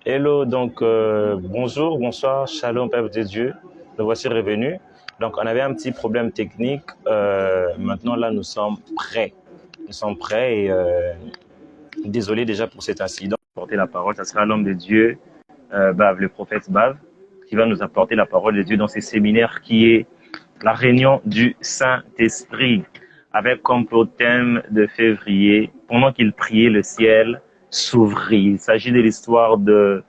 Hello, donc bonjour, bonsoir, shalom, peuple de Dieu. Nous voici revenus. Donc, on avait un petit problème technique. Maintenant, là, nous sommes prêts. Nous sommes prêts et désolé déjà pour cet incident. Porter la parole, ça sera l'homme de Dieu, Bav, le prophète Bav, qui va nous apporter la parole de Dieu dans ces séminaires qui est la réunion du Saint-Esprit, avec comme thème de février, pendant qu'il priait, le ciel s'ouvrit. Il s'agit de l'histoire de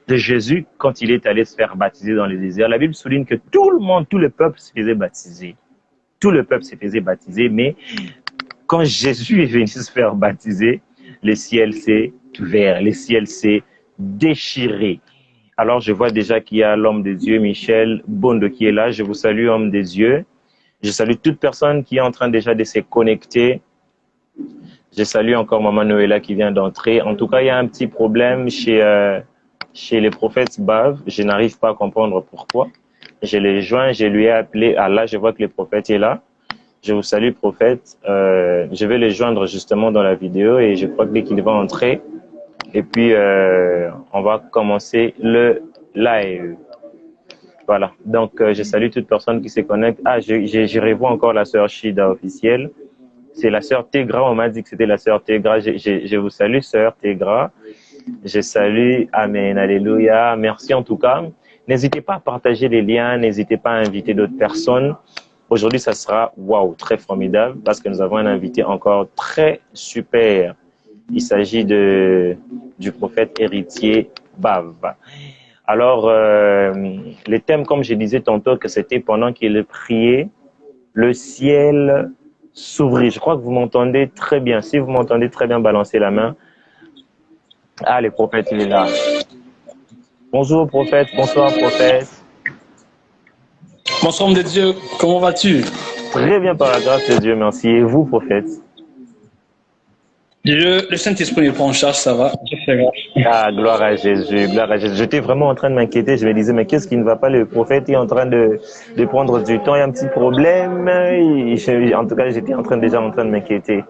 Jésus quand il est allé se faire baptiser dans le désert. La Bible souligne que tout le monde, tout le peuple se faisait baptiser. Tout le peuple se faisait baptiser, mais quand Jésus est venu se faire baptiser, le ciel s'est ouvert, le ciel s'est déchiré. Alors, je vois déjà qu'il y a l'homme de Dieu, Michel Bondo, qui est là. Je vous salue, homme de Dieu. Je salue toute personne qui est en train déjà de se connecter. Je salue encore Maman Noëlla qui vient d'entrer. En tout cas, il y a un petit problème chez les prophètes Bav. Je n'arrive pas à comprendre pourquoi. Je l'ai joint, je lui ai appelé. Ah là, je vois que le prophète est là. Je vous salue, prophète. Je vais le joindre justement dans la vidéo et je crois que dès qu'il va entrer, et puis on va commencer le live. Voilà. Donc, je salue toute personne qui se connecte. Ah, je revois encore la sœur Shida officielle. C'est la sœur Tegra. On m'a dit que c'était la sœur Tegra. Je vous salue, sœur Tegra. Je salue. Amen. Alléluia. Merci en tout cas. N'hésitez pas à partager les liens. N'hésitez pas à inviter d'autres personnes. Aujourd'hui, ça sera waouh, très formidable parce que nous avons un invité encore très super. Il s'agit du prophète héritier Bav. Alors, le thème, comme je disais tantôt, que c'était pendant qu'il priait, le ciel s'ouvrit. Je crois que vous m'entendez très bien. Si vous m'entendez très bien, balancez la main. Ah, le prophète, il est là. Bonjour, prophète. Bonsoir, prophète. Bonsoir, homme de Dieu. Comment vas-tu? Très bien, par la grâce de Dieu. Merci. Et vous, prophète? Le Saint-Esprit me prend en charge, ça va. Je fais grave. Ah, gloire à Jésus, gloire à Jésus. J'étais vraiment en train de m'inquiéter. Je me disais, mais qu'est-ce qui ne va pas? Le prophète est en train de prendre du temps. Il y a un petit problème. En tout cas, j'étais déjà en train de m'inquiéter.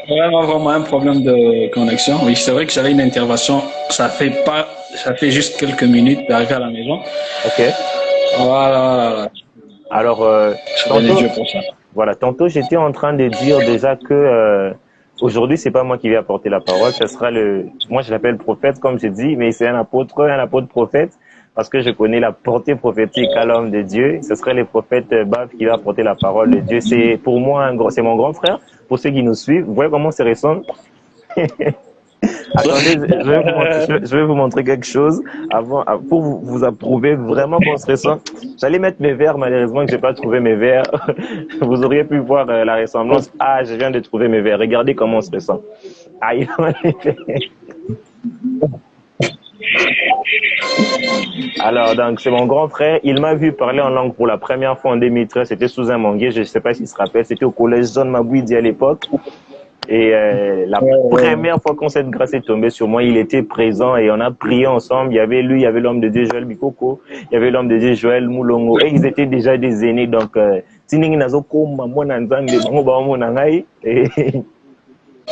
Vraiment un problème de connexion. Oui, c'est vrai que j'avais une intervention. Ça fait juste quelques minutes d'arriver à la maison. Ok. Voilà. Alors, tantôt, j'étais en train de dire déjà que aujourd'hui, c'est pas moi qui vais apporter la parole. Ce sera moi je l'appelle prophète, comme je dis, mais c'est un apôtre prophète, parce que je connais la portée prophétique à l'homme de Dieu. Ce serait le prophète Bav qui va apporter la parole de Dieu. C'est pour moi c'est mon grand frère. Pour ceux qui nous suivent, vous voyez comment c'est récent. Attendez, je vais vous montrer quelque chose pour vous approuver vraiment qu'on se ressent. J'allais mettre mes verres, malheureusement que j'ai pas trouvé mes verres. Vous auriez pu voir la ressemblance. Ah, je viens de trouver mes verres. Regardez comment on se ressent. Aïe. Alors, donc, c'est mon grand frère. Il m'a vu parler en langue pour la première fois en 2013. C'était sous un manguier. Je ne sais pas s'il se rappelle. C'était au collège John Mabouidi à l'époque. Et la première fois quand cette grâce est tombée sur moi, il était présent et on a prié ensemble. Il y avait lui, il y avait l'homme de Dieu Joël Bikoko, il y avait l'homme de Dieu Joël Moulongo. Et ils étaient déjà des aînés. Donc,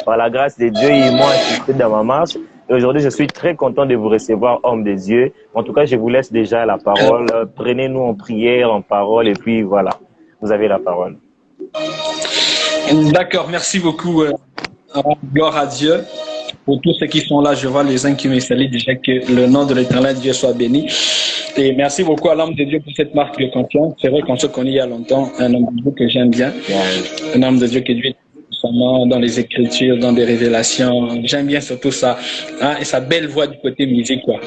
par la grâce de Dieu, ils m'ont assisté dans ma marche. Et aujourd'hui, je suis très content de vous recevoir, homme de Dieu. En tout cas, je vous laisse déjà la parole. Prenez-nous en prière, en parole, et puis voilà, vous avez la parole. D'accord, merci beaucoup. Gloire à Dieu. Pour tous ceux qui sont là, je vois les uns qui me saluent déjà, que le nom de l'Éternel Dieu soit béni. Et merci beaucoup à l'homme de Dieu pour cette marque de confiance. C'est vrai qu'on se connaît il y a longtemps, un homme de Dieu que j'aime bien, un homme de Dieu que Dieu est dans les Écritures, dans des révélations. J'aime bien surtout ça. Hein, et sa belle voix du côté musique, quoi,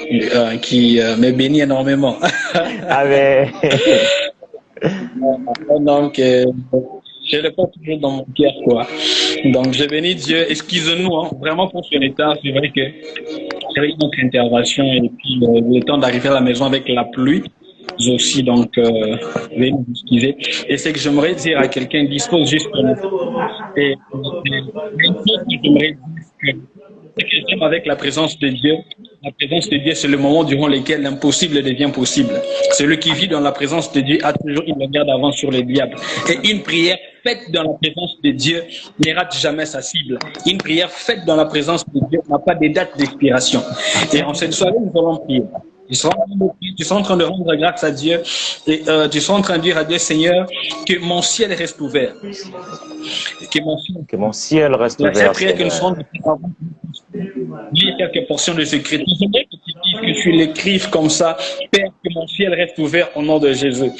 qui me bénit énormément. Amen. Donc, je le porte toujours dans mon cœur, quoi. Donc, je bénis Dieu. Excuse-nous, hein, vraiment pour ce retard. C'est vrai que j'avais une autre intervention et puis le temps d'arriver à la maison avec la pluie aussi. Donc, veuillez nous excuser. Et c'est que j'aimerais dire à quelqu'un, dispose juste pour nous. Et une chose que j'aimerais dire, c'est que j'aime avec la présence de Dieu. La présence de Dieu, c'est le moment durant lequel l'impossible devient possible. Celui qui vit dans la présence de Dieu a toujours une lumière d'avance sur le diable. Et une prière faite dans la présence de Dieu ne rate jamais sa cible. Une prière faite dans la présence de Dieu n'a pas de date d'expiration. Et en cette soirée, nous allons prier. Tu seras en train de rendre grâce à Dieu et tu seras en train de dire à Dieu, Seigneur, que mon ciel reste ouvert. Que mon ciel reste La seule ouvert. prière que nous serons lire quelques portions de ce Écritures. J'aimerais que tu dises, que tu l'écrives comme ça. Père, que mon ciel reste ouvert au nom de Jésus.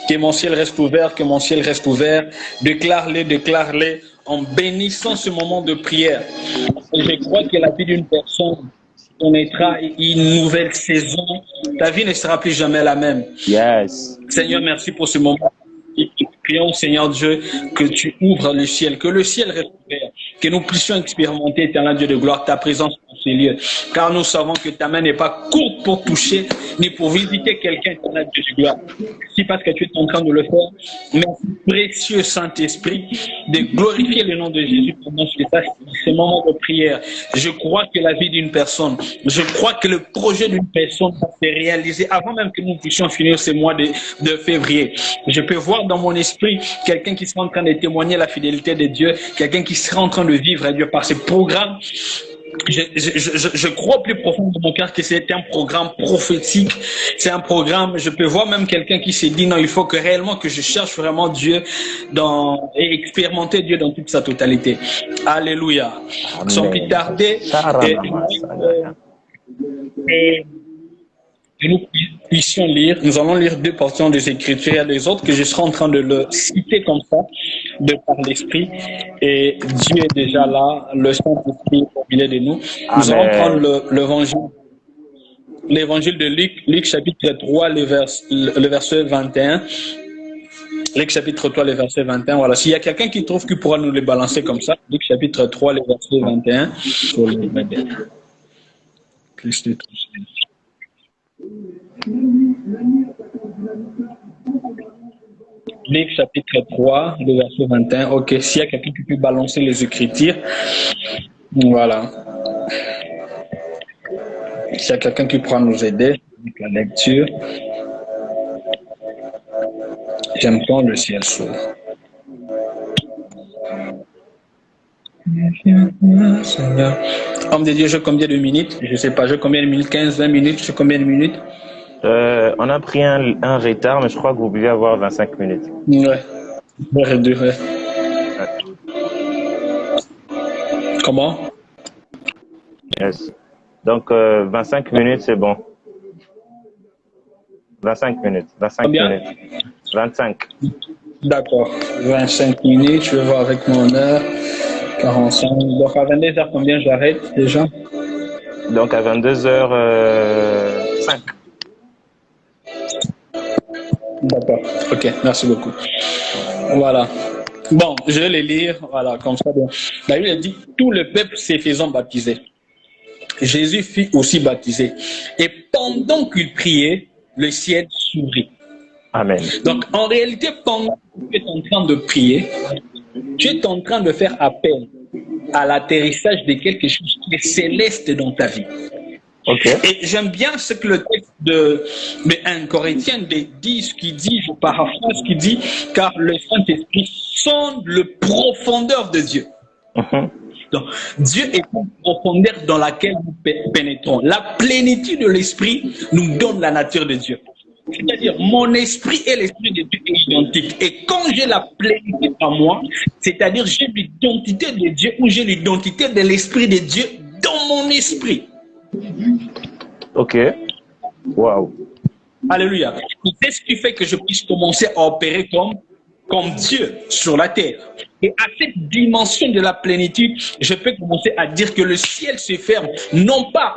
Que mon ciel reste ouvert, que mon ciel reste ouvert. Déclare-les en bénissant ce moment de prière. Et je crois que la vie d'une personne connaîtra une nouvelle saison. Ta vie ne sera plus jamais la même. Yes. Seigneur, merci pour ce moment. Et prions, Seigneur Dieu, que tu ouvres le ciel, que le ciel reste ouvert, que nous puissions expérimenter, éternel Dieu de gloire, ta présence dans ces lieux. Car nous savons que ta main n'est pas courte pour toucher, ni pour visiter quelqu'un, éternel Dieu de gloire. Si parce que tu es en train de le faire, merci, précieux Saint-Esprit, de glorifier le nom de Jésus pendant ce moment de prière. Je crois que la vie d'une personne, je crois que le projet d'une personne va se réaliser avant même que nous puissions finir ce mois de février. Je peux voir dans mon esprit quelqu'un qui sera en train de témoigner la fidélité de Dieu, quelqu'un qui sera en train de vivre Dieu par ce programme. Je crois plus profond de mon cœur que c'est un programme prophétique. C'est un programme, je peux voir même quelqu'un qui s'est dit non, il faut que réellement que je cherche vraiment Dieu et expérimenter Dieu dans toute sa totalité. Alléluia. Amen. Sans plus tarder, que nous puissions lire, nous allons lire 2 portions des Écritures et les autres que je serai en train de le citer comme ça, de par l'Esprit. Et Dieu est déjà là, le Saint-Esprit au milieu de nous. Nous allons prendre l'évangile de Luc chapitre 3, le verset 21. Luc chapitre 3, le verset 21. Voilà. S'il y a quelqu'un qui trouve qu'il pourra nous les balancer comme ça, Luc chapitre 3, le verset 21. Pour le Christ est tout. Luc chapitre 3, le verset 21. Ok, s'il y a quelqu'un qui peut balancer les Écritures, voilà. S'il y a quelqu'un qui pourra nous aider avec la lecture, j'aime quand le ciel s'ouvre. Seigneur. Homme de Dieu, j'ai combien de minutes? Je ne sais pas, j'ai combien de minutes? 15, 20 minutes? J'ai combien de minutes? On a pris un retard, mais je crois que vous pouvez avoir 25 minutes. Ouais. Comment? Yes. Donc, 25 minutes, c'est bon. 25 minutes. 25 Combien? minutes. 25. D'accord. 25 minutes, je vais voir avec mon heure. 45. Donc, à 22h, combien j'arrête déjà? Donc, à 22h05. D'accord. Ok, merci beaucoup. Voilà. Bon, je vais les lire. Voilà, comme ça. La Bible dit tout le peuple s'est faisant baptiser. Jésus fut aussi baptisé. Et pendant qu'il priait, le ciel s'ouvrit. Amen. Donc, en réalité, pendant que tu es en train de prier, tu es en train de faire appel à l'atterrissage de quelque chose qui est céleste dans ta vie. Okay. Et j'aime bien ce que le texte de 1 Corinthiens dit, ce qui dit, je paraphrase, ce qui dit, car le Saint-Esprit sonde le profondeur de Dieu. Donc, Dieu est une profondeur dans laquelle nous pénétrons. La plénitude de l'Esprit nous donne la nature de Dieu. C'est-à-dire, mon esprit et l'esprit de Dieu est identique. Et quand j'ai la plénitude en moi, c'est-à-dire j'ai l'identité de Dieu ou j'ai l'identité de l'esprit de Dieu dans mon esprit. Ok. Wow. Alléluia. C'est ce qui fait que je puisse commencer à opérer comme Dieu sur la terre. Et à cette dimension de la plénitude, je peux commencer à dire que le ciel se ferme, non pas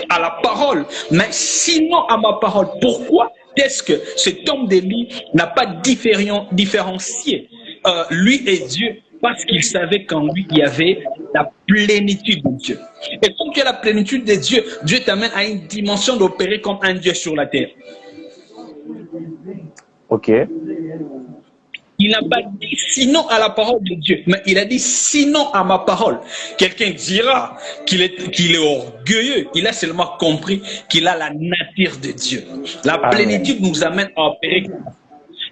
à la parole, mais sinon à ma parole. Pourquoi est-ce que cet homme d'Élie n'a pas différencié lui et Dieu? Parce qu'il savait qu'en lui, il y avait la plénitude de Dieu. Et comme tu as la plénitude de Dieu, Dieu t'amène à une dimension d'opérer comme un Dieu sur la terre. Ok. Il n'a pas dit sinon à la parole de Dieu, mais il a dit sinon à ma parole. Quelqu'un dira qu'il est orgueilleux. Il a seulement compris qu'il a la nature de Dieu. La plénitude nous amène à opérer.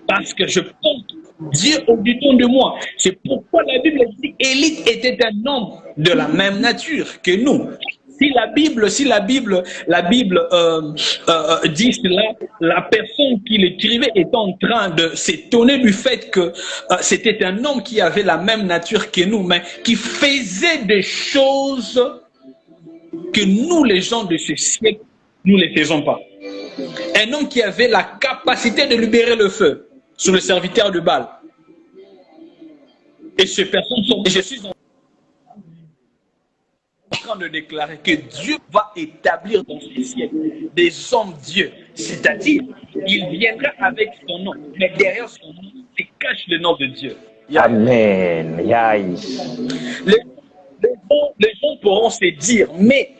parce que je porte Dieu au-dedans de moi. C'est pourquoi la Bible dit Élie était un homme de la même nature que nous. Si la Bible dit cela, la personne qui l'écrivait est en train de s'étonner du fait que c'était un homme qui avait la même nature que nous, mais qui faisait des choses que nous, les gens de ce siècle, nous ne les faisons pas. Un homme qui avait la capacité de libérer le feu sur le serviteur de Baal. Et ces personnes sont... Je suis en train de déclarer que Dieu va établir dans ce siècle des hommes Dieu. C'est-à-dire, il viendra avec son nom, mais derrière son nom, se cache le nom de Dieu. Amen. Les gens pourront se dire, mais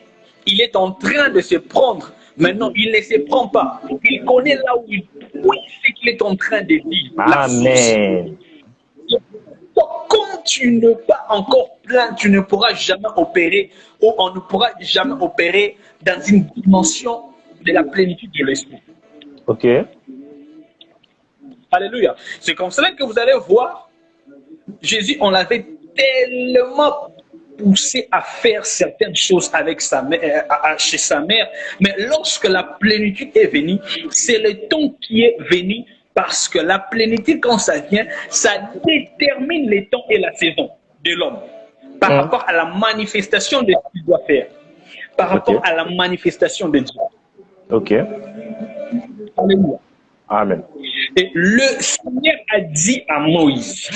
il est en train de se prendre. Maintenant, il ne se prend pas. Il connaît là où il sait qu'il est en train de dire. Amen. Comme tu n'es pas encore plein, tu ne pourras jamais opérer, ou on ne pourra jamais opérer dans une dimension de la plénitude de l'esprit. Ok. Alléluia. C'est comme cela que vous allez voir, Jésus, on l'avait tellement poussé à faire certaines choses avec sa mère, chez sa mère, mais lorsque la plénitude est venue, c'est le temps qui est venu, parce que la plénitude, quand ça vient, ça détermine les temps et la saison de l'homme par rapport à la manifestation de ce qu'il doit faire, par rapport à la manifestation de Dieu. Ok. Alléluia. Amen. Et le Seigneur a dit à Moïse,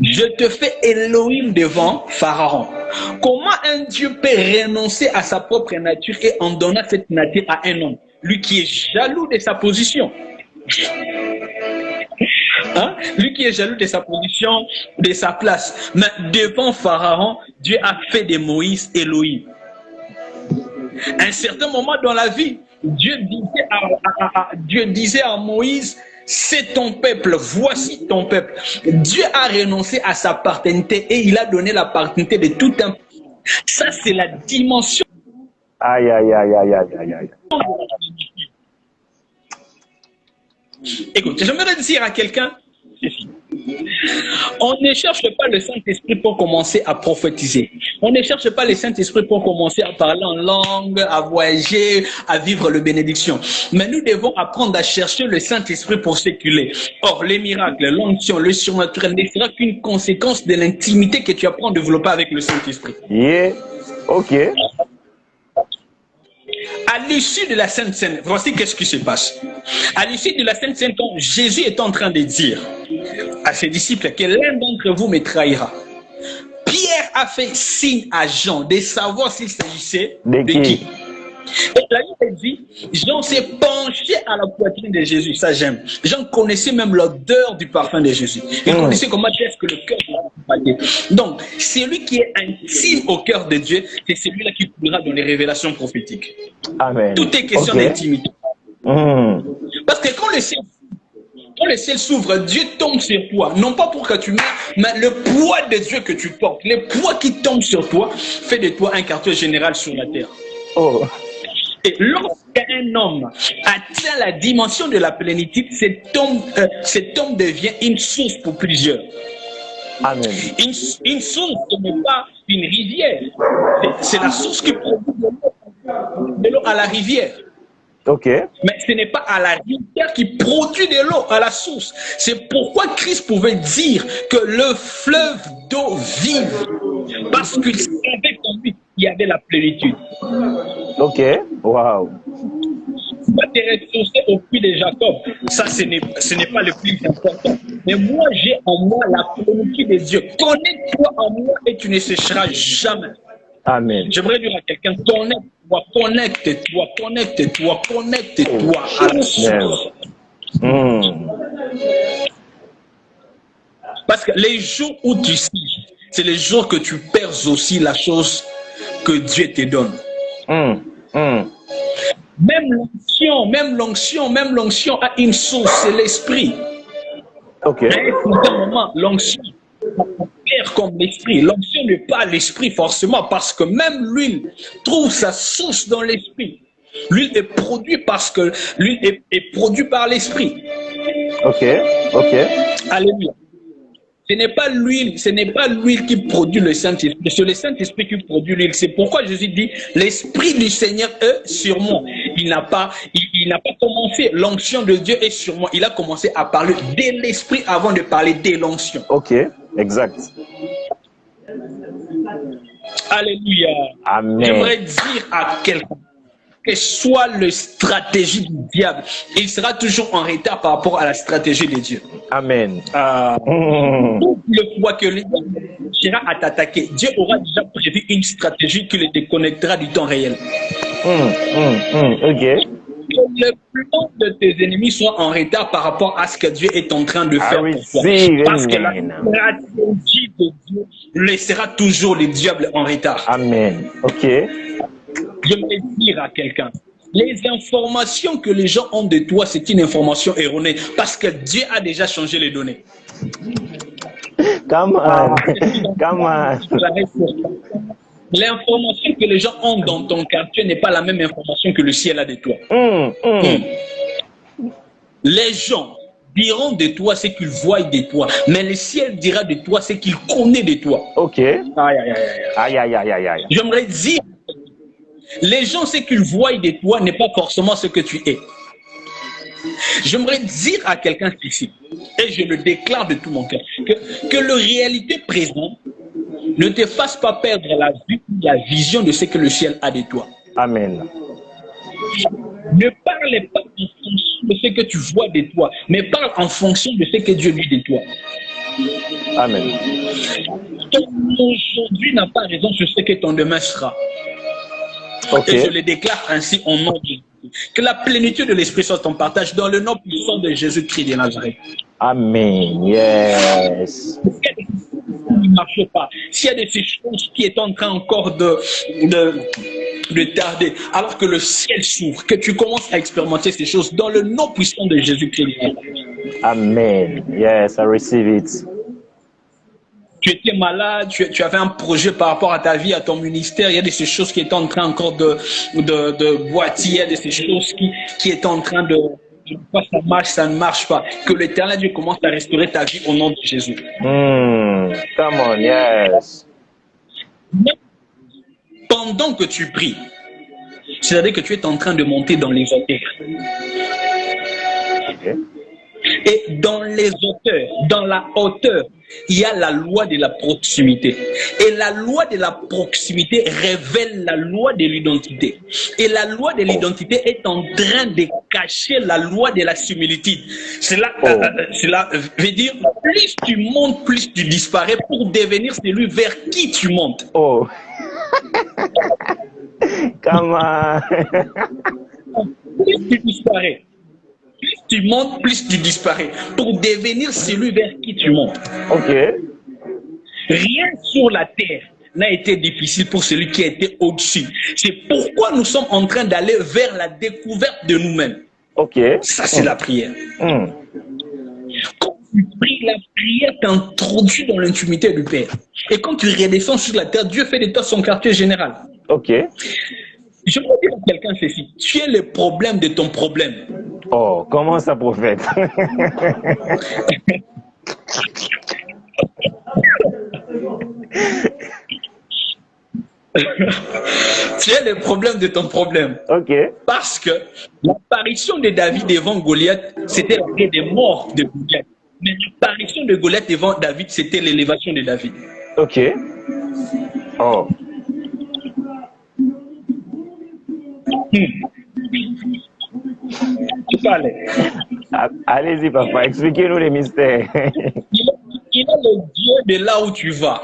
je te fais Elohim devant Pharaon. Comment un Dieu peut renoncer à sa propre nature et en donner cette nature à un homme, lui qui est jaloux de sa position? Hein? Lui qui est jaloux de sa position, de sa place. Mais devant Pharaon, Dieu a fait de Moïse Elohim. À un certain moment dans la vie, Dieu disait à Moïse, c'est ton peuple, voici ton peuple. Dieu a renoncé à sa paternité et il a donné la paternité de tout un peuple. Ça, c'est la dimension. Aïe, aïe, aïe, aïe, aïe, aïe, aïe. Écoute, j'aimerais dire à quelqu'un, on ne cherche pas le Saint-Esprit pour commencer à prophétiser. On ne cherche pas le Saint-Esprit pour commencer à parler en langue, à voyager, à vivre le bénédiction. Mais nous devons apprendre à chercher le Saint-Esprit pour séculer. Or, les miracles, l'onction, le surnaturel ne sera qu'une conséquence de l'intimité que tu apprends à développer avec le Saint-Esprit. Yeah. Ok. À l'issue de la Sainte Seine, voici qu'est-ce qui se passe. À l'issue de la Sainte Seine, quand Jésus est en train de dire à ses disciples que l'un d'entre vous me trahira, Pierre a fait signe à Jean de savoir s'il s'agissait de qui. Et la Bible dit, Jean s'est penché à la poitrine de Jésus, ça j'aime. Jean connaissait même l'odeur du parfum de Jésus. Il connaissait comment est-ce que le cœur de Jésus. Donc, celui qui est intime au cœur de Dieu, c'est celui-là qui coulera dans les révélations prophétiques. Amen. Tout est question d'intimité. Parce que quand le ciel s'ouvre, Dieu tombe sur toi. Non pas pour que tu meurs, mais le poids de Dieu que tu portes, le poids qui tombe sur toi, fait de toi un quartier général sur la terre. Oh. Et lorsqu'un homme atteint la dimension de la plénitude, cet homme devient une source pour plusieurs. Amen. Une source, ce n'est pas une rivière. C'est la source qui produit de l'eau à la rivière. Ok. Mais ce n'est pas à la rivière qui produit de l'eau, à la source. C'est pourquoi Christ pouvait dire que le fleuve d'eau vive, parce qu'il savait qu'en lui, il y avait la plénitude. Ok. Wow. Tu vas te ressourcer au puits de Jacob. Ça, ce n'est pas le plus important. Mais moi, j'ai en moi la plénitude de Dieu. Connecte-toi en moi et tu ne sécheras jamais. Amen. J'aimerais dire à quelqu'un, connecte-toi à la source. Parce que les jours où tu siges, c'est les jours que tu perds aussi la chose que Dieu te donne. Même l'onction a une source, c'est l'esprit. Ok. Mais pour un moment, l'onction perd comme l'esprit. L'onction n'est pas l'esprit forcément, parce que même l'huile trouve sa source dans l'esprit. L'huile est produite parce que l'huile est produite par l'esprit. Ok, ok. Alléluia. Ce n'est pas l'huile qui produit le Saint-Esprit, c'est le Saint-Esprit qui produit l'huile. C'est pourquoi Jésus dit, l'Esprit du Seigneur est sur moi. Il n'a pas commencé, l'onction de Dieu est sur moi. Il a commencé à parler de l'Esprit avant de parler de l'onction. Ok, exact. Alléluia. Amen. J'aimerais dire à quelqu'un, que soit le stratégie du diable, il sera toujours en retard par rapport à la stratégie de Dieu. Amen. Toute le fois que le diable cherchera à t'attaquer, Dieu aura déjà prévu une stratégie qui le déconnectera du temps réel. Ok. Que le plan de tes ennemis soit en retard par rapport à ce que Dieu est en train de faire pour toi. Parce que la stratégie de Dieu laissera toujours le diable en retard. Amen. Ok. Je vais dire à quelqu'un, les informations que les gens ont de toi, c'est une information erronée parce que Dieu a déjà changé les données. Come on. Come on. L'information que les gens ont dans ton quartier n'est pas la même information que le ciel a de toi. Les gens diront de toi ce qu'ils voient de toi, mais le ciel dira de toi ce qu'il connaît de toi. Ok. Aïe. J'aimerais dire, les gens, ce qu'ils voient de toi n'est pas forcément ce que tu es. J'aimerais dire à quelqu'un ici, et je le déclare de tout mon cœur, que la réalité présente ne te fasse pas perdre la vue, la vision de ce que le ciel a de toi. Amen. Ne parle pas en fonction de ce que tu vois de toi, mais parle en fonction de ce que Dieu dit de toi. Amen. Ton aujourd'hui n'a pas raison sur ce que ton demain sera. Okay. Et je le déclare ainsi au nom de Jésus. Que la plénitude de l'Esprit soit ton partage dans le nom puissant de Jésus-Christ de Nazareth. Amen. Yes. Ne marche pas. S'il y a des choses qui est en train encore de tarder, alors que le ciel s'ouvre, que tu commences à expérimenter ces choses dans le nom puissant de Jésus-Christ de Nazareth. Amen. Yes, I receive it. Tu étais malade, tu avais un projet par rapport à ta vie, à ton ministère, il y a de ces choses qui étaient en train encore de boitiller, il y a de ces choses qui étaient en train de... Ça marche, ça ne marche pas. Que l'Éternel Dieu commence à restaurer ta vie au nom de Jésus. Come on, yes. Mais pendant que tu pries, c'est-à-dire que tu es en train de monter dans les hauteurs. Okay. Et dans les hauteurs, dans la hauteur, il y a la loi de la proximité. Et la loi de la proximité révèle la loi de l'identité. Et la loi de l'identité est en train de cacher la loi de la similitude. Cela veut dire, plus tu montes, plus tu disparais pour devenir celui vers qui tu montes. Oh. Come on. Plus tu disparais. Plus tu montes, plus tu disparais pour devenir celui vers qui tu montes. Ok. Rien sur la terre n'a été difficile pour celui qui a été au-dessus. C'est pourquoi nous sommes en train d'aller vers la découverte de nous-mêmes. Ok. Ça, c'est la prière. Quand tu pries, la prière t'introduit dans l'intimité du Père. Et quand tu redescends sur la terre, Dieu fait de toi son quartier général. Ok. Je peux dire à quelqu'un ceci. Tu es le problème de ton problème. Oh, comment ça, prophète? Tu es le problème de ton problème. Ok. Parce que l'apparition de David devant Goliath, c'était l'arrêt des morts de Goliath. Mais l'apparition de Goliath devant David, c'était l'élévation de David. Ok. Oh. Tu parles. Allez-y, papa, expliquez-nous les mystères. Il est le Dieu de là où tu vas.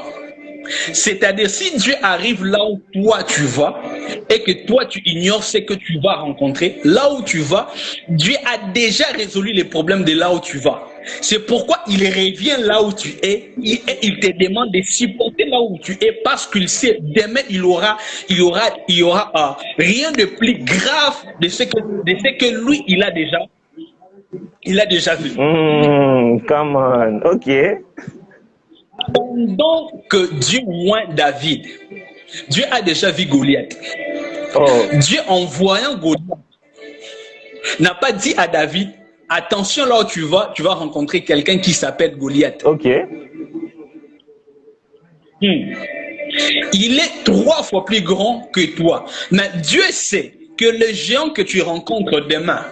C'est-à-dire, si Dieu arrive là où toi tu vas et que toi tu ignores ce que tu vas rencontrer, là où tu vas, Dieu a déjà résolu les problèmes de là où tu vas. C'est pourquoi il revient là où tu es, il te demande de supporter là où tu es parce qu'il sait demain il y aura rien de plus grave de ce que lui il a déjà vu. Come on, ok. Pendant que Dieu oint David, Dieu a déjà vu Goliath. Oh, Dieu, en voyant Goliath, n'a pas dit à David, attention là où tu vas rencontrer quelqu'un qui s'appelle Goliath. ok. Il est 3 fois plus grand que toi. Mais Dieu sait que le géant que tu rencontres demain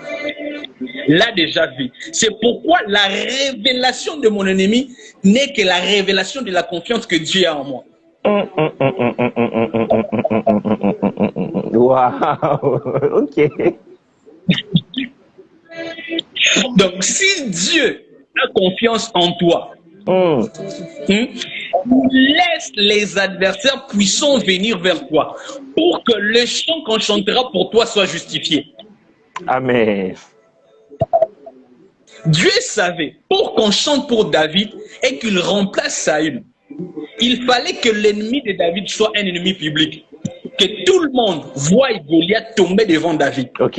l'a déjà vu. C'est pourquoi la révélation de mon ennemi n'est que la révélation de la confiance que Dieu a en moi. Wow. Ok. Donc, si Dieu a confiance en toi, laisse les adversaires puissants venir vers toi pour que le chant qu'on chantera pour toi soit justifié. Amen. Dieu savait, pour qu'on chante pour David et qu'il remplace Saül, il fallait que l'ennemi de David soit un ennemi public. Que tout le monde voie Goliath tomber devant David. Ok.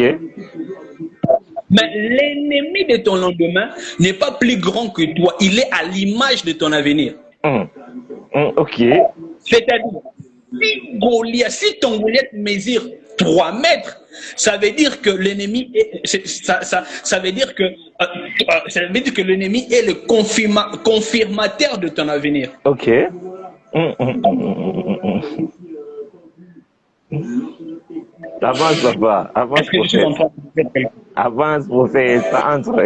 Mais l'ennemi de ton lendemain n'est pas plus grand que toi. Il est à l'image de ton avenir. Ok. C'est-à-dire, si ton Goliath mesure 3 mètres, ça veut dire que l'ennemi ça veut dire que l'ennemi est le confirmateur de ton avenir. Ok. Avance, papa. Avance, Est-ce que je suis en prophète. train de faire quelque chose? Avance, prophète. Entre.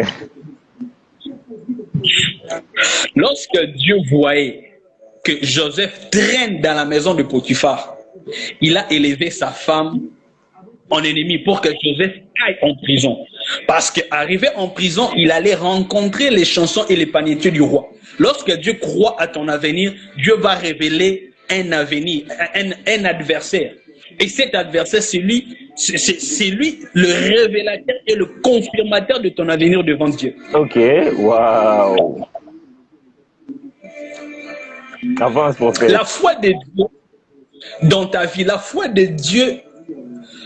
Lorsque Dieu voyait que Joseph traîne dans la maison de Potiphar, il a élevé sa femme en ennemi pour que Joseph aille en prison. Parce qu'arrivé en prison, il allait rencontrer les chansons et les panetiers du roi. Lorsque Dieu croit à ton avenir, Dieu va révéler un avenir, un adversaire. Et cet adversaire, c'est lui le révélateur et le confirmateur de ton avenir devant Dieu. Ok. Wow. Avance, prophète. La foi de Dieu dans ta vie, la foi de Dieu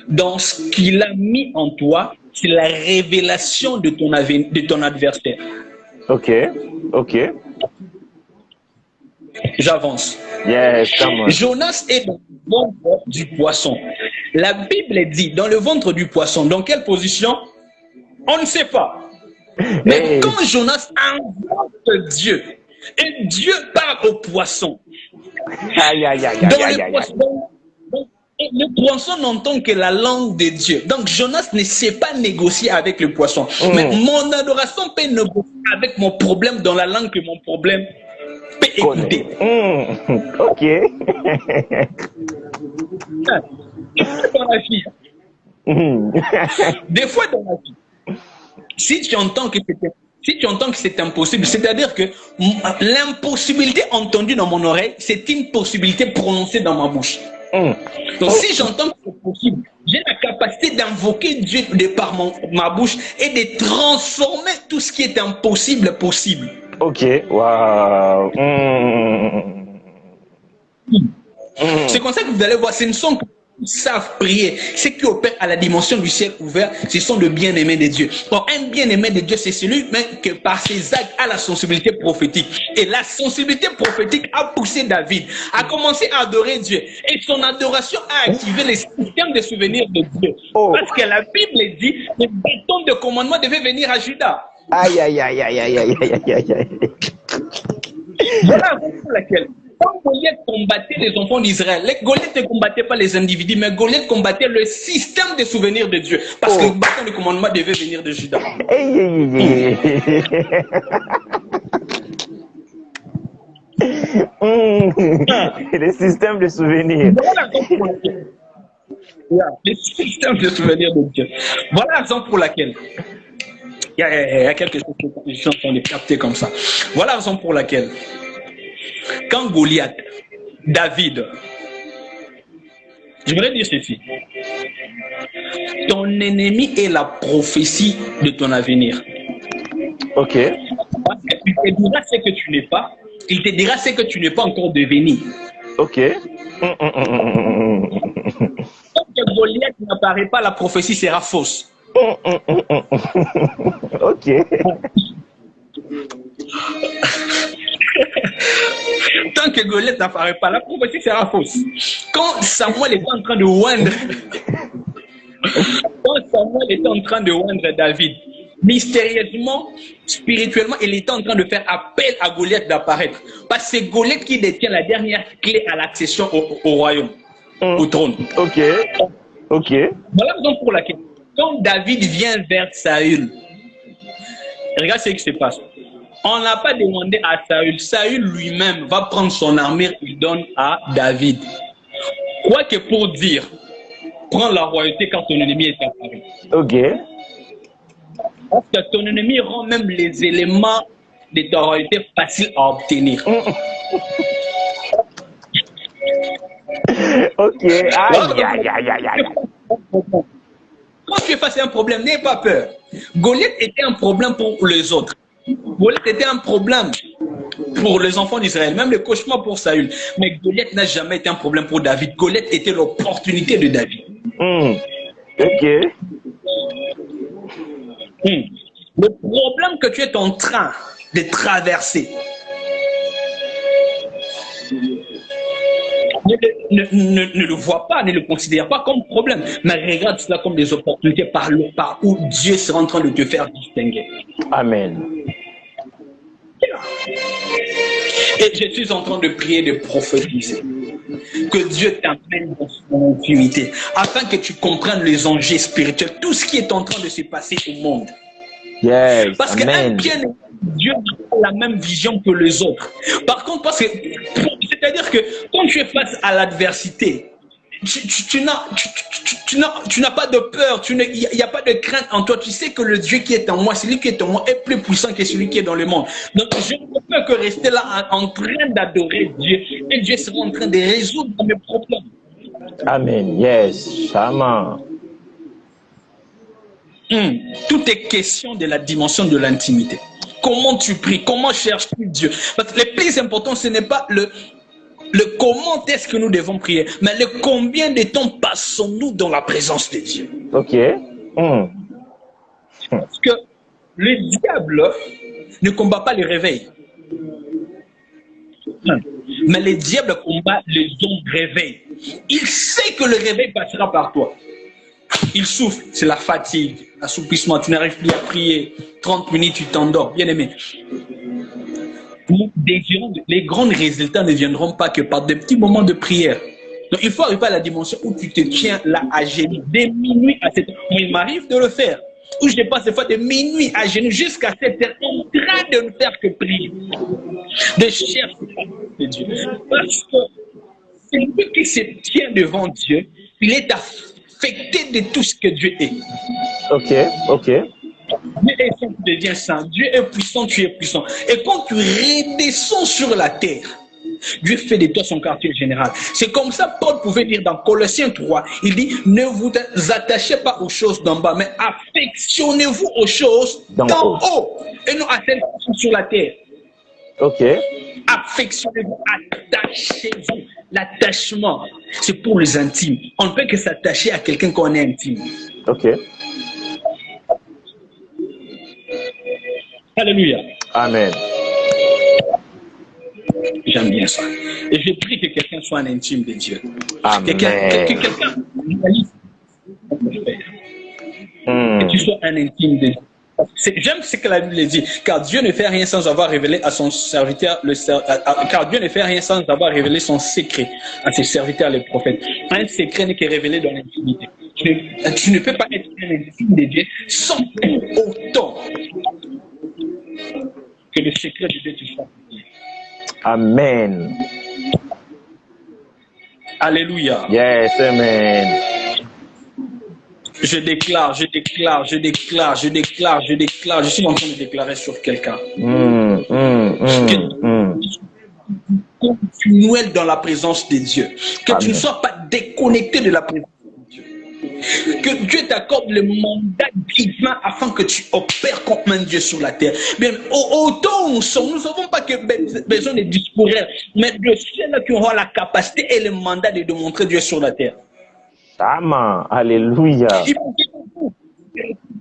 dans ce qu'il a mis en toi, c'est la révélation de ton adversaire. Ok. Ok. J'avance. Yes, come on. Jonas est dans le ventre du poisson. La Bible dit dans le ventre du poisson. Dans quelle position? On ne sait pas. Mais Hey. quand Jonas invoque Dieu, et Dieu parle au poisson, Aïe, aïe, aïe, dans aïe, aïe, le aïe. poisson, le poisson n'entend que la langue de Dieu. Donc Jonas ne sait pas négocier avec le poisson. Mais mon adoration peut négocier avec mon problème dans la langue que mon problème peut écouter. Ok. Dans la vie. Des fois dans la vie, si tu entends que c'est impossible, c'est-à-dire que l'impossibilité entendue dans mon oreille, c'est une possibilité prononcée dans ma bouche. Donc si j'entends que c'est possible, j'ai la capacité d'invoquer Dieu de par ma bouche et de transformer tout ce qui est impossible possible. Ok. Wow. C'est comme ça que vous allez voir, ce ne sont que qui savent prier. Ceux qui opèrent à la dimension du ciel ouvert, ce sont de bien-aimés de Dieu. Or, un bien-aimé de Dieu, c'est celui même que par ses actes a la sensibilité prophétique. Et la sensibilité prophétique a poussé David à commencer à adorer Dieu. Et son adoration a activé les systèmes de souvenirs de Dieu. Parce que la Bible dit que le bâton de commandement devait venir à Judas. Aïe, aïe, aïe, aïe, aïe, aïe, aïe, aïe, aïe. Voilà la raison pour laquelle, quand Goliath combattait les enfants d'Israël, Goliath ne combattait pas les individus, mais Goliath combattait le système de souvenirs de Dieu. Parce que le bâton de commandement devait venir de Judas. Hey, hey, hey. Le système de souvenirs. Voilà le système de souvenirs de Dieu. Voilà la raison pour laquelle. Il y a quelque chose que je suis en train de capter comme ça. Voilà la raison pour laquelle, quand Goliath, David, je voudrais dire ceci. Ton ennemi est la prophétie de ton avenir. Ok. Parce qu'il te dira ce que tu n'es pas, il te dira ce que tu n'es pas encore devenu. Ok. Quand Goliath n'apparaît pas, la prophétie sera fausse. Ok. Tant que Goliath n'apparaît pas, la prophétie sera fausse. Quand Samuel est en train de oindre Quand Samuel était en train de oindre David, mystérieusement, spirituellement, il était en train de faire appel à Goliath d'apparaître. Parce que c'est Goliath qui détient la dernière clé à l'accession au royaume, au trône. Ok. Ok. Voilà la raison pour laquelle, quand David vient vers Saül, regarde ce qui se passe. On n'a pas demandé à Saül. Saül lui-même va prendre son armure et donne à David. Quoi que pour dire, prends la royauté quand ton ennemi est apparu. Ok. Parce que ton ennemi rend même les éléments de ta royauté faciles à obtenir. Ok. Aïe, aïe, aïe, aïe, aïe. Quand tu es face à un problème, n'aie pas peur. Goliath était un problème pour les autres. Goliath était un problème pour les enfants d'Israël, même le cauchemar pour Saül. Mais Goliath n'a jamais été un problème pour David. Goliath était l'opportunité de David. Ok. Le problème que tu es en train de traverser, ne le vois pas, ne le considère pas comme problème, mais regarde cela comme des opportunités par où Dieu sera en train de te faire distinguer. Amen. Et je suis en train de prier, de prophétiser que Dieu t'amène dans son intimité afin que tu comprennes les enjeux spirituels, tout ce qui est en train de se passer au monde. Yes. Parce qu'un bien Dieu n'a pas la même vision que les autres. Par contre, c'est-à-dire que quand tu es face à l'adversité, tu n'as pas de peur, il n'y a pas de crainte en toi. Tu sais que le Dieu qui est en moi, celui qui est en moi, est plus puissant que celui qui est dans le monde. Donc, je ne peux que rester là en train d'adorer Dieu. Et Dieu sera en train de résoudre mes problèmes. Amen. Yes. Shaman. Tout est question de la dimension de l'intimité. Comment tu pries, comment cherches-tu Dieu? Parce que le plus important, ce n'est pas le comment est-ce que nous devons prier, mais le combien de temps passons-nous dans la présence de Dieu. Ok. Parce que le diable ne combat pas le réveil. Mais le diable combat les non-réveils. Il sait que le réveil passera par toi. Il souffre, c'est la fatigue, l'assouplissement, tu n'arrives plus à prier. 30 minutes, tu t'endors. Bien aimé. Les grands résultats ne viendront pas que par des petits moments de prière. Donc, il faut arriver à la dimension où tu te tiens là à genoux, dès minuit à 7 heures. Il m'arrive de le faire. Où je passe des fois de minuit à genoux jusqu'à 7 heures en train de ne faire que prier. De chercher de Dieu. Parce que celui qui se tient devant Dieu, il est affecté de tout ce que Dieu est. Ok, ok. Dieu est saint, tu deviens saint. Dieu est puissant, tu es puissant. Et quand tu redescends sur la terre, Dieu fait de toi son quartier général. C'est comme ça Paul pouvait dire dans Colossiens 3, il dit, ne vous attachez pas aux choses d'en bas, mais affectionnez-vous aux choses d'en haut. Et non à celles qui sont sur la terre. Ok. Affectionnez-vous, attachez-vous. L'attachement, c'est pour les intimes. On ne peut que s'attacher à quelqu'un qu'on est intime. Ok. Alléluia. Amen. J'aime bien ça. Et je prie que quelqu'un soit un intime de Dieu. Amen. Que quelqu'un réalise que tu sois un intime de Dieu. J'aime ce que la Bible dit, car Dieu ne fait rien sans avoir révélé à son serviteur, car Dieu ne fait rien sans avoir révélé son secret à ses serviteurs, les prophètes. Un secret n'est que révélé dans l'intimité. Tu ne peux pas être un intime de Dieu sans pour autant que le secret de Dieu te soit révélé. Amen. Alléluia. Yes, amen. Je déclare, je suis en train de déclarer sur quelqu'un. Continuel dans la présence de Dieu. Que Amen. tu ne sois pas déconnecté de la présence de Dieu. Que Dieu t'accorde le mandat divin afin que tu opères comme un Dieu sur la terre. Bien, autant nous sommes, nous n'avons pas que besoin de discourir, mais de ceux qui auront la capacité et le mandat de démontrer Dieu sur la terre. Amen. Alléluia.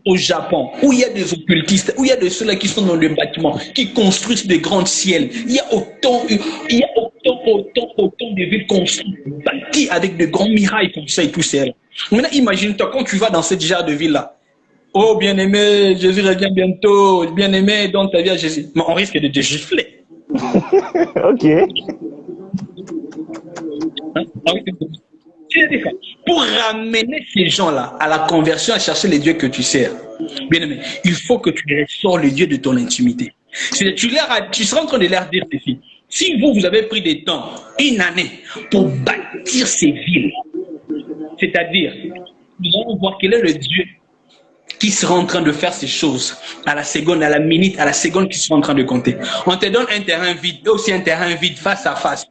Au Japon, où il y a des occultistes, où il y a de ceux-là qui sont dans le bâtiment, qui construisent des grands ciels. Il y a autant de villes construites, bâties avec de grands mirailles comme ça et tout ça. Maintenant, imagine-toi quand tu vas dans cette genre de ville-là. Oh, bien-aimé, Jésus revient bientôt. Bien-aimé, donne ta vie à Jésus. Mais on risque de te gifler. Ok. Hein? Pour ramener ces gens-là à la conversion, à chercher les dieux que tu sers, bien-aimé, il faut que tu ressors le Dieu de ton intimité. Tu seras en train de leur dire ceci. Si vous avez pris des temps, une année, pour bâtir ces villes, c'est-à-dire, nous allons voir quel est le Dieu qui sera en train de faire ces choses à la seconde, à la minute, à la seconde qui sera en train de compter. On te donne un terrain vide, aussi un terrain vide face à face.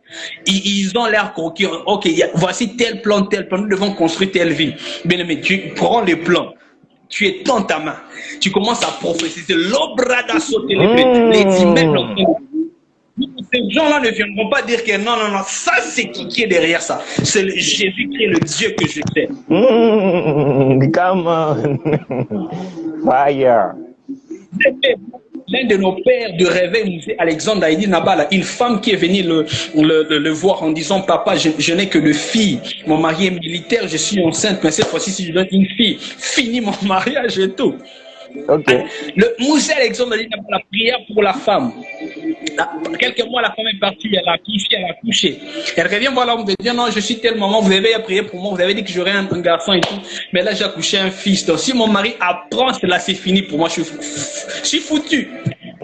Ils ont l'air croquis. Ok, voici tel plan, nous devons construire telle ville. Bien aimé, tu prends les plans. Tu étends ta main. Tu commences à prophétiser. L'obrada sauter les immeubles. Ces gens-là ne viendront pas dire que non, ça c'est qui est derrière ça. C'est Jésus qui est le Dieu que je sais. Come on. Fire. L'un de nos pères de réveil, M. Alexandre Haïdi Nabala, une femme qui est venue le voir en disant, papa, je n'ai que deux filles. Mon mari est militaire, je suis enceinte, mais cette fois-ci, si je donne une fille, fini mon mariage et tout. Ok. Le Moussé Alexandre Haïdi Nabala, la prière pour la femme. Quelques mois, la femme est partie, elle a accouché. Elle revient voir l'homme de Dieu, non, je suis tel maman, vous avez prié pour moi, vous avez dit que j'aurais un garçon et tout, mais là j'ai accouché un fils. Donc si mon mari apprend cela, c'est fini pour moi, je suis foutu.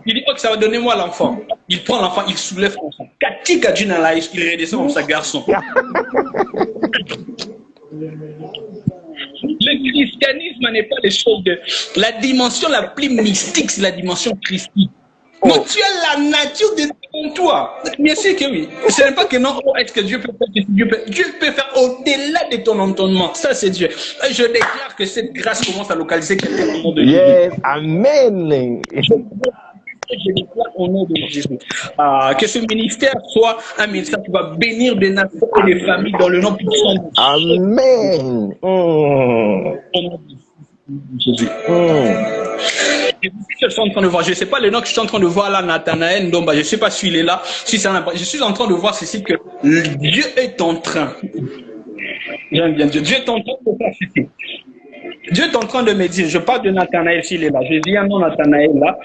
Il dit, ok, ça va donner moi l'enfant. Il prend l'enfant, il soulève l'enfant. Kati Kadjuna là, il redescend comme sa garçon. Le christianisme n'est pas des choses de... La dimension la plus mystique, c'est la dimension christique. Oh. Donc tu as la nature de toi. Bien sûr que oui. Ce n'est pas que non, oh, est-ce que Dieu peut faire Dieu peut faire au-delà de ton entendement. Ça, c'est Dieu. Et je déclare que cette grâce commence à localiser quelqu'un au nom de Jésus. Yes, amen. Je déclare au nom de Jésus. Que ce ministère soit un ministère qui va bénir des nations et des familles dans le nom puissant de Jésus. Amen. Au nom de Jésus. Je suis en train de voir, je ne sais pas le nom que je suis en train de voir là, Nathanaël Ndomba, je ne sais pas s'il est là, si c'est je suis en train de voir ceci que Dieu est en train. J'aime bien Dieu. Dieu est en train de faire ceci. Dieu est en train de me dire, je parle de Nathanaël s'il est là, je dis un nom Nathanaël là,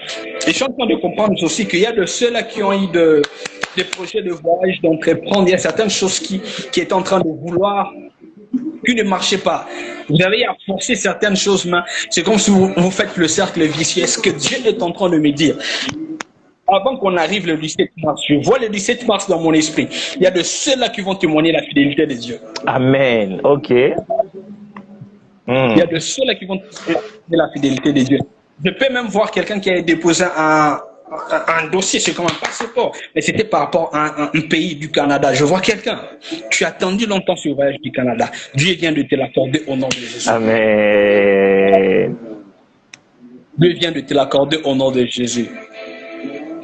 et je suis en train de comprendre aussi qu'il y a de ceux-là qui ont eu des projets de voyage, d'entreprendre, il y a certaines choses qui est en train de vouloir, qui ne marchaient pas. Vous avez à forcer certaines choses, mais c'est comme si vous faites le cercle vicieux. Est-ce que Dieu est en train de me dire? Avant qu'on arrive le 17 mars, je vois le 17 mars dans mon esprit. Il y a de ceux-là qui vont témoigner la fidélité de Dieu. Amen. Ok. Il y a de ceux-là qui vont témoigner la fidélité de Dieu. Je peux même voir quelqu'un qui a déposé un dossier, c'est comme un passeport, mais c'était par rapport à un pays du Canada. Je vois quelqu'un. Tu as attendu longtemps ce voyage du Canada. Dieu vient de te l'accorder au nom de Jésus. Amen. Dieu vient de te l'accorder au nom de Jésus.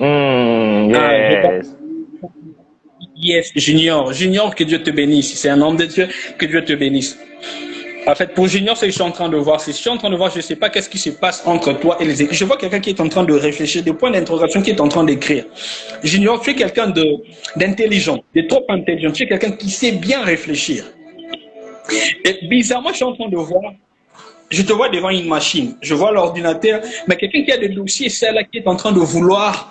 Yes. Yes, Junior, que Dieu te bénisse. C'est un homme de Dieu, que Dieu te bénisse. En fait, pour Junior, c'est ce que je suis en train de voir. Je suis en train de voir, je ne sais pas qu'est-ce qui se passe entre toi et les équipes. Je vois quelqu'un qui est en train de réfléchir, des points d'interrogation qui est en train d'écrire. Junior, tu es quelqu'un d'intelligent, de trop intelligent. Tu es quelqu'un qui sait bien réfléchir. Et bizarrement, je suis en train de voir, je te vois devant une machine, je vois l'ordinateur, mais quelqu'un qui a des dossiers, celle-là qui est en train de vouloir,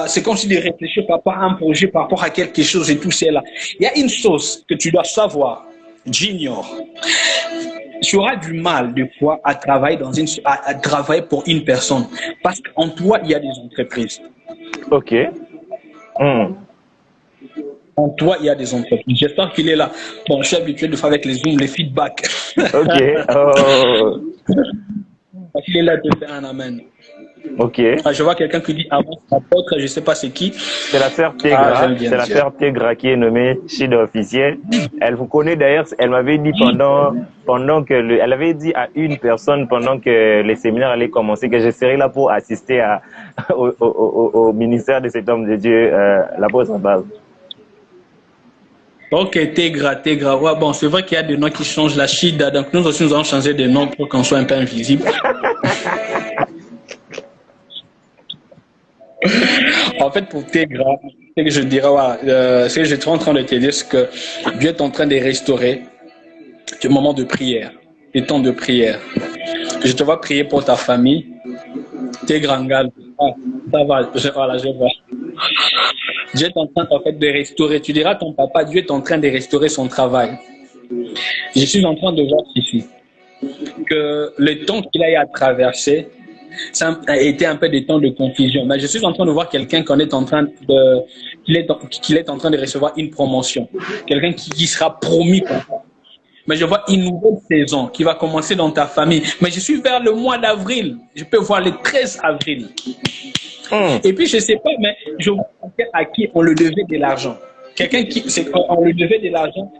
c'est comme si de réfléchir par rapport à un projet, par rapport à quelque chose et tout cela. Il y a une chose que tu dois savoir, Junior. Tu auras du mal des fois à travailler à travailler pour une personne parce qu'en toi il y a des entreprises. Ok. En toi il y a des entreprises. J'espère qu'il est là. Bon, je suis habitué de faire avec les zooms, les feedbacks. Ok. Oh. Il est là de faire un amen. Ok. Je vois quelqu'un qui dit avance apôtre, je ne sais pas c'est qui. C'est la sœur Tégra, c'est la sœur Tégra qui est nommée Chida officielle. Elle vous connaît d'ailleurs, elle m'avait dit pendant que elle avait dit à une personne pendant que les séminaires allaient commencer que je serais là pour assister au ministère de cet homme de Dieu, l'apôtre Abbas. Ok, Tégra. Ouais, bon, c'est vrai qu'il y a des noms qui changent la Chida, donc nous aussi nous allons changer de nom pour qu'on soit un peu invisible. En fait, pour Tégra, je dirais, ce que je suis en train de te dire, c'est que Dieu est en train de restaurer du moment de prière, des temps de prière. Je te vois prier pour ta famille, tes grands gars. Ah, ça va, voilà, je vois. Dieu est en train en fait, de restaurer. Tu diras à ton papa, Dieu est en train de restaurer son travail. Je suis en train de voir ici que le temps qu'il a eu à traverser, ça a été un peu des temps de confusion. Mais je suis en train de voir quelqu'un qu'il est en train de recevoir une promotion. Quelqu'un qui sera promis pour toi. Mais je vois une nouvelle saison qui va commencer dans ta famille. Mais je suis vers le mois d'avril. Je peux voir le 13 avril. Et puis, je ne sais pas, mais je vois quelqu'un à qui on le devait de l'argent. Quelqu'un qui, on le devait de l'argent.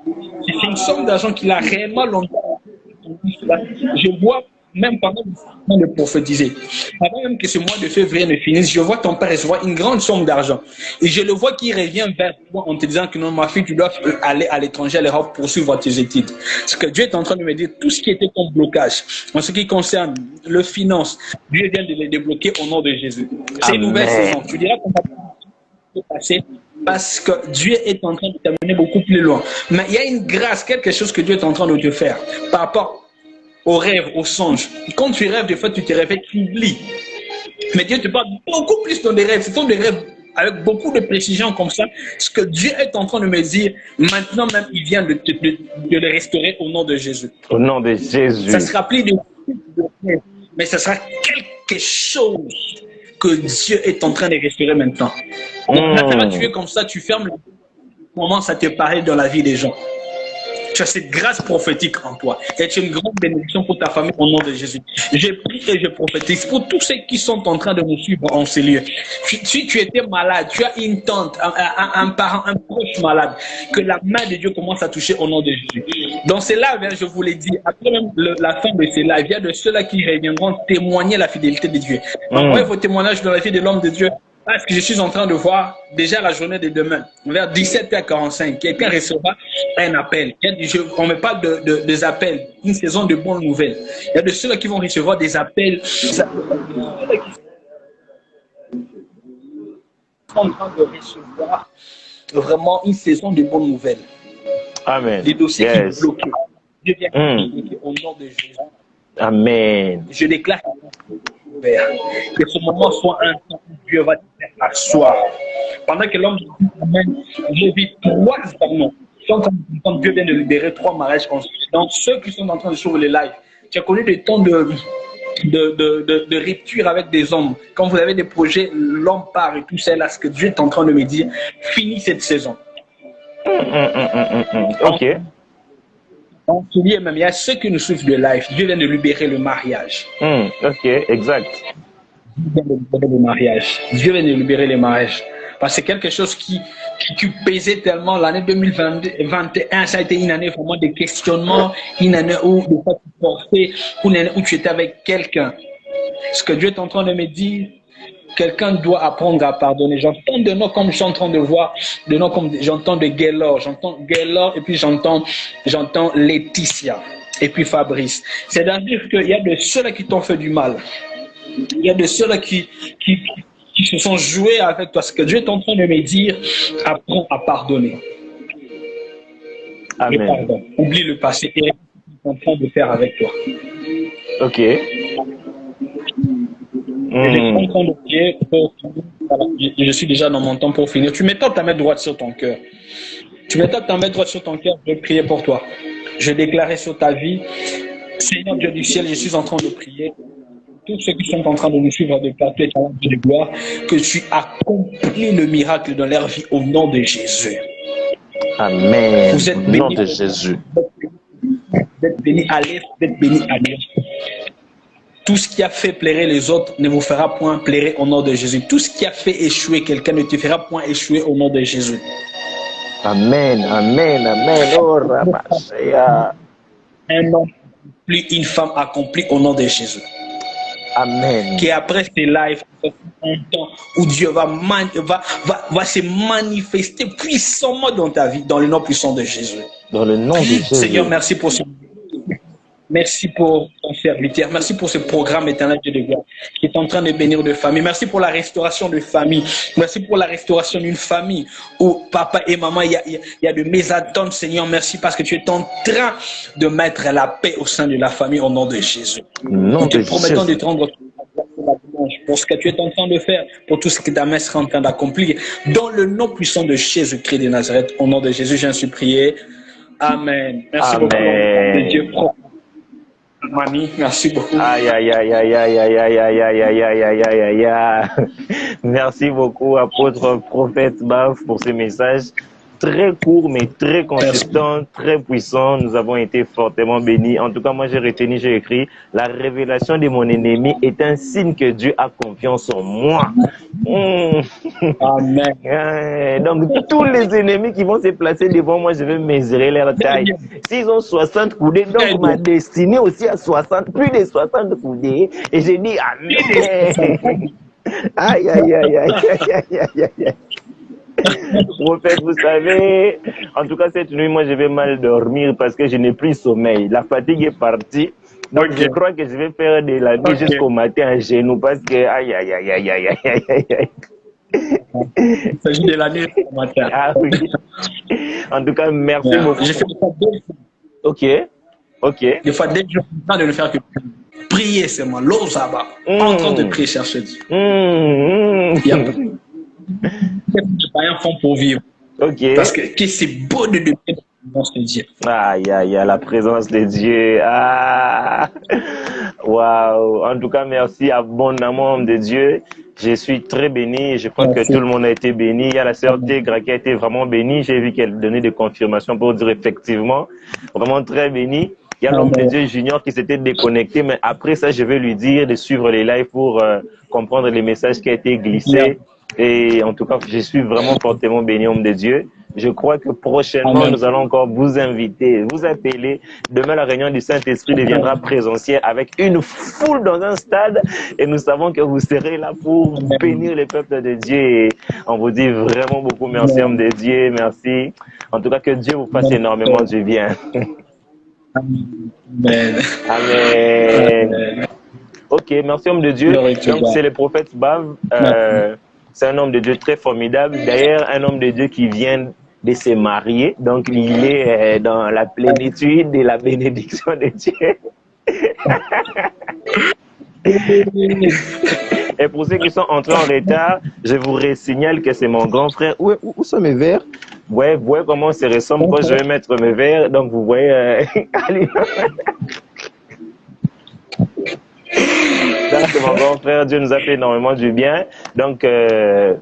C'est une somme d'argent qu'il a réellement longtemps. Je vois, même pendant le temps de prophétiser, avant même que ce mois de février ne finisse, je vois ton père recevoir une grande somme d'argent. Et je le vois qui revient vers toi en te disant que non, ma fille, tu dois aller à l'étranger, aller poursuivre tes études. Parce que Dieu est en train de me dire tout ce qui était ton blocage, en ce qui concerne le finance, Dieu vient de les débloquer au nom de Jésus. C'est une nouvelle saison. Tu diras qu'on va passer parce que Dieu est en train de t'amener beaucoup plus loin. Mais il y a une grâce, quelque chose que Dieu est en train de te faire par rapport aux rêves, aux songes. Quand tu rêves, des fois, tu te réveilles, tu oublies. Mais Dieu te parle beaucoup plus dans des rêves. Ce sont des rêves avec beaucoup de précision comme ça. Ce que Dieu est en train de me dire, maintenant même, il vient de le restaurer au nom de Jésus. Au nom de Jésus. Ça sera plus de rêve, mais ça sera quelque chose que Dieu est en train de restaurer maintenant. Donc, maintenant, tu es comme ça, tu fermes, tu commences à te parler dans la vie des gens. Tu as cette grâce prophétique en toi. Et tu as une grande bénédiction pour ta famille au nom de Jésus. Je prie et je prophétise pour tous ceux qui sont en train de nous suivre en ces lieux. Si tu étais malade, tu as une tante, un parent, un proche malade, que la main de Dieu commence à toucher au nom de Jésus. Dans ces lives, je vous l'ai dit, après même la fin de ces lives, il y a de ceux-là qui reviendront témoigner la fidélité de Dieu. Envoyez vos témoignages dans la vie de l'homme de Dieu. Parce que je suis en train de voir déjà la journée de demain, vers 17h45, quelqu'un recevra un appel. On me parle des appels, une saison de bonnes nouvelles. Il y a de ceux qui vont recevoir des appels. Ils sont en train de recevoir vraiment une saison de bonnes nouvelles. Amen. Des dossiers qui sont bloqués. Je viens de au nom de Jésus. Amen. Je déclare que ce moment soit un temps où Dieu va te faire asseoir. Pendant que l'homme amène, je vis 3 amants. Quand Dieu vient de libérer 3 mariages construits. Donc ceux qui sont en train de suivre les lives, tu as connu des temps de rupture avec des hommes. Quand vous avez des projets, l'homme part et tout ça, là, ce que Dieu est en train de me dire, finis cette saison. Ok. Donc, il y a ceux qui nous suivent de live. Dieu vient de libérer le mariage. Ok, exact. Dieu vient de libérer le mariage. Dieu vient de libérer les mariages. Parce que c'est quelque chose qui pesait tellement. L'année 2021, ça a été une année vraiment de questionnement, une année où tu portais, une année où tu étais avec quelqu'un. Ce que Dieu est en train de me dire, quelqu'un doit apprendre à pardonner. J'entends des noms comme je suis en train de voir, des noms comme j'entends de Gaylor, et puis j'entends Laetitia, et puis Fabrice. C'est-à-dire qu'il y a de ceux-là qui t'ont fait du mal. Il y a de ceux-là qui se sont joués avec toi. Ce que Dieu est en train de me dire, apprends à pardonner. Amen. Et pardon. Oublie le passé et ce qu'il est en train de faire avec toi. Ok. Je suis déjà dans mon temps pour finir. Tu mets ta main droite sur ton cœur. Je vais prier pour toi. Je déclarais sur ta vie, Seigneur Dieu du ciel, je suis en train de prier. Tous ceux qui sont en train de nous suivre de partout et de gloire, que tu accomplis le miracle dans leur vie au nom de Jésus. Amen. Vous êtes au nom de Jésus. Vous êtes bénis à l'est, vous êtes bénis à l'ouest. Tout ce qui a fait plairer les autres ne vous fera point plairer au nom de Jésus. Tout ce qui a fait échouer quelqu'un ne te fera point échouer au nom de Jésus. Amen, amen, amen. Oh, Ramachaya. Un homme accompli, une femme accomplie au nom de Jésus. Amen. Qu'après ces lives, un temps où Dieu va se manifester puissamment dans ta vie, dans le nom puissant de Jésus. Dans le nom de Jésus. Seigneur, merci pour ce. Merci pour ton serviteur. Merci pour ce programme éternel Dieu de gloire qui est en train de bénir de famille. Merci pour la restauration de famille. Merci pour la restauration d'une famille où papa et maman, il y a de mésententes, Seigneur. Merci parce que tu es en train de mettre la paix au sein de la famille au nom de Jésus. Nous te promettons de te rendre pour ce que tu es en train de faire, pour tout ce que ta main sera en train d'accomplir. Dans le nom puissant de Jésus-Christ de Nazareth, au nom de Jésus, j'en suis prié. Amen. Merci beaucoup. Dieu Mani, merci beaucoup. Aïe, aïe, aïe, aïe, aïe, aïe, aïe, aïe, aïe, aïe, aïe, aïe, aïe, aïe, aïe. Merci beaucoup, apôtre, prophète Baf, pour ce message très court, mais très consistant, très puissant. Nous avons été fortement bénis. En tout cas, moi, j'ai retenu, j'ai écrit, la révélation de mon ennemi est un signe que Dieu a confiance en moi. Amen. Donc, tous les ennemis qui vont se placer devant moi, je vais mesurer leur taille. S'ils ont 60 coudées, donc ma destinée aussi à 60, plus de 60 coudées. Et j'ai dit, Amen. Aïe, aïe, aïe, aïe, aïe, aïe, aïe, aïe. Prophète, vous savez, en tout cas cette nuit, moi je vais mal dormir parce que je n'ai plus sommeil. La fatigue est partie. Donc je crois que je vais faire de la nuit jusqu'au matin à genoux parce que aïe aïe aïe aïe aïe aïe aïe aïe aïe. Il s'agit de la nuit au matin. Ah oui. En tout cas, merci beaucoup. J'ai fait ça 2 fois. Ok, ok. Des fois, dès que je suis en train de ne faire que prier seulement, l'osaba, en train de prier, chercher Dieu. Il y a les païens font pour vivre. Ok. Parce que c'est beau de demeurer dans la présence de Dieu. Aïe, aïe, aïe, la présence de Dieu. Ah, waouh. En tout cas, merci abondamment, homme de Dieu. Je suis très béni. Je crois que tout le monde a été béni. Il y a la sœur Tegra qui a été vraiment bénie. J'ai vu qu'elle donnait des confirmations pour dire effectivement, vraiment très béni. Il y a l'homme de Dieu Junior qui s'était déconnecté, mais après ça, je vais lui dire de suivre les lives pour comprendre les messages qui ont été glissés. Et en tout cas, je suis vraiment fortement béni, homme de Dieu. Je crois que prochainement, nous allons encore vous inviter, vous appeler. Demain, la réunion du Saint-Esprit deviendra présentielle avec une foule dans un stade. Et nous savons que vous serez là pour bénir les peuples de Dieu. Et on vous dit vraiment beaucoup merci, homme de Dieu. Merci. En tout cas, que Dieu vous fasse énormément du bien. Amen. Amen. Ok, merci, homme de Dieu. Donc, c'est le prophète Bav. C'est un homme de Dieu très formidable. D'ailleurs, un homme de Dieu qui vient de se marier. Donc, il est dans la plénitude et la bénédiction de Dieu. Et pour ceux qui sont entrés en retard, je vous signale que c'est mon grand frère. Où sont mes verres? Ouais, vous voyez comment ça ressemble quand je vais mettre mes verres. Donc, vous voyez... C'est mon grand frère, Dieu nous a fait énormément du bien. Donc,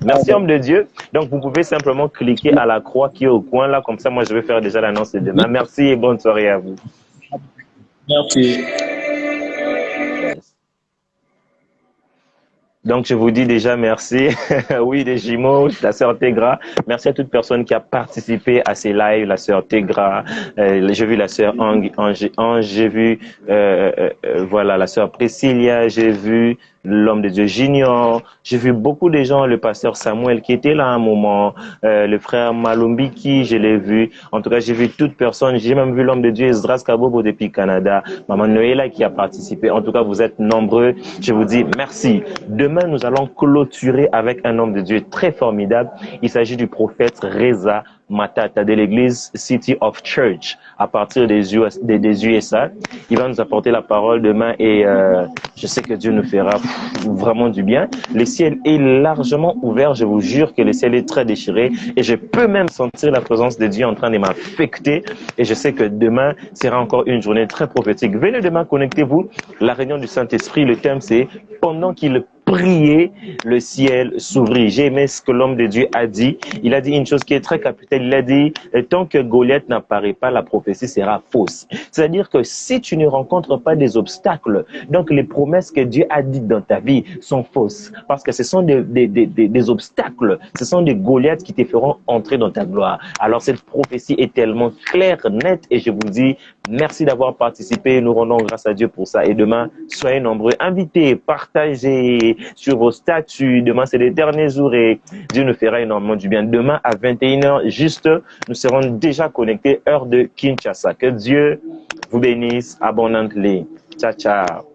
merci, homme de Dieu. Donc, vous pouvez simplement cliquer à la croix qui est au coin là. Comme ça, moi, je vais faire déjà l'annonce de demain. Merci et bonne soirée à vous. Merci. Donc, je vous dis déjà merci. Oui, les jumeaux, la sœur Tegra. Merci à toute personne qui a participé à ces lives, la sœur Tegra. J'ai vu la sœur Ange, j'ai vu, voilà, la sœur Priscilla, j'ai vu l'homme de Dieu Junior, j'ai vu beaucoup de gens, le pasteur Samuel qui était là à un moment, le frère Malumbiki, je l'ai vu. En tout cas, j'ai vu toute personne. J'ai même vu l'homme de Dieu Esdras Kabobo depuis Canada, maman Noëlla qui a participé. En tout cas, vous êtes nombreux. Je vous dis merci. Demain, nous allons clôturer avec un homme de Dieu très formidable. Il s'agit du prophète Reza Matata de l'église City of Church à partir des USA. Il va nous apporter la parole demain et je sais que Dieu nous fera vraiment du bien. Le ciel est largement ouvert. Je vous jure que le ciel est très déchiré et je peux même sentir la présence de Dieu en train de m'affecter et je sais que demain sera encore une journée très prophétique. Venez demain, connectez-vous. La réunion du Saint-Esprit, le thème c'est pendant qu'il prier, le ciel s'ouvrit. J'ai aimé ce que l'homme de Dieu a dit. Il a dit une chose qui est très capitale. Il a dit, tant que Goliath n'apparaît pas, la prophétie sera fausse. C'est-à-dire que si tu ne rencontres pas des obstacles, donc les promesses que Dieu a dites dans ta vie sont fausses. Parce que ce sont des obstacles, ce sont des Goliaths qui te feront entrer dans ta gloire. Alors cette prophétie est tellement claire, nette, et je vous dis, merci d'avoir participé. Nous rendons grâce à Dieu pour ça. Et demain, soyez nombreux. Invitez, partagez sur vos statuts. Demain, c'est les derniers jours et Dieu nous fera énormément du bien. Demain, à 21h, juste, nous serons déjà connectés, heure de Kinshasa. Que Dieu vous bénisse abondamment. Ciao, ciao.